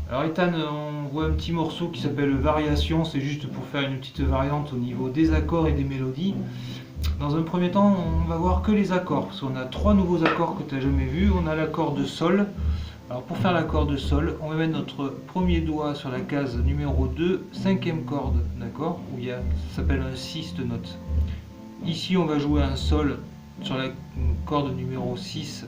Alors Ethan, on voit un petit morceau qui s'appelle Variation, c'est juste pour faire une petite variante au niveau des accords et des mélodies. Dans un premier temps, on va voir que les accords, parce qu'on a 3 nouveaux accords que tu n'as jamais vus. On a l'accord de Sol. Alors pour faire l'accord de Sol, on va mettre notre premier doigt sur la case numéro 2, 5e corde, d'accord, où ça s'appelle un 6 de notes. Ici on va jouer un Sol sur la corde numéro 6,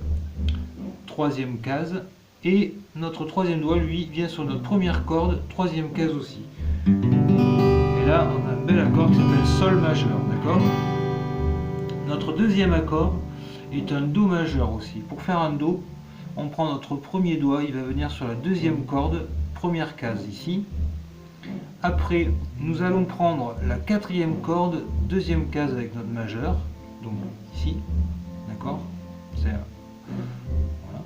3e case, et notre 3e doigt, lui, vient sur notre première corde, 3e case aussi. Et là, on a un bel accord qui s'appelle Sol majeur, d'accord. Notre 2e accord est un Do majeur aussi. Pour faire un Do, on prend notre premier doigt, il va venir sur la 2e corde, première case ici. Après, nous allons prendre la 4e corde, 2e case avec notre majeur, donc ici, d'accord. Voilà.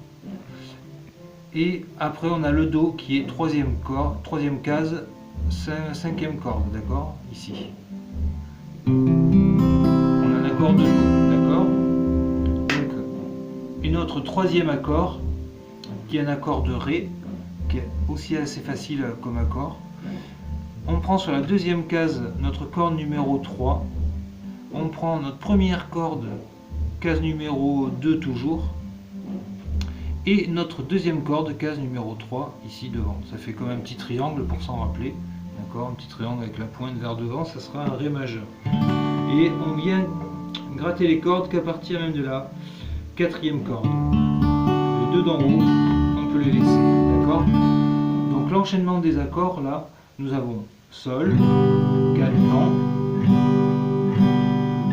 Et après, on a le Do qui est 3e case, 5e corde, d'accord, ici. On a un accord de Do, d'accord. Et notre 3e accord, qui est un accord de Ré, qui est aussi assez facile comme accord. On prend sur la 2e case notre corde numéro 3, on prend notre première corde, case numéro 2 toujours, et notre 2e corde, case numéro 3, ici devant. Ça fait comme un petit triangle pour s'en rappeler, d'accord, un petit triangle avec la pointe vers devant, ça sera un Ré majeur. Et on vient gratter les cordes qu'à partir même de la 4e corde. Les deux d'en haut, on peut les laisser, d'accord. Donc l'enchaînement des accords, là, nous avons Sol, 4 temps,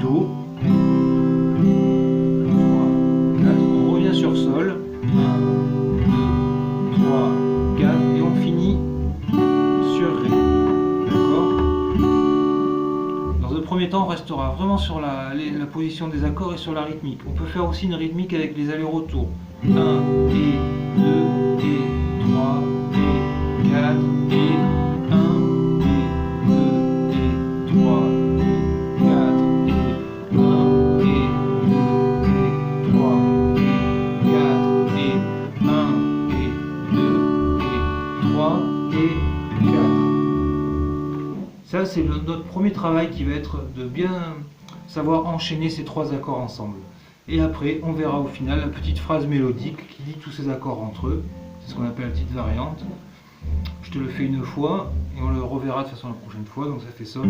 Do, 3, 4, on revient sur Sol, 1, 2, 3, 4, et on finit sur Ré, d'accord. Dans un premier temps, on restera vraiment sur la position des accords et sur la rythmique. On peut faire aussi une rythmique avec les allers-retours. 1 et 2 et 3 et 4 et 1 et 2 et 3 et 4 et 1 et 2 et 3 et 4 et 1 et 2 et 3 et 4. Ça, c'est notre premier travail qui va être de bien savoir enchaîner ces 3 accords ensemble. Et après, on verra au final la petite phrase mélodique qui lie tous ces accords entre eux. C'est ce qu'on appelle la petite variante. Je te le fais une fois et on le reverra de toute façon la prochaine fois. Donc ça fait Sol.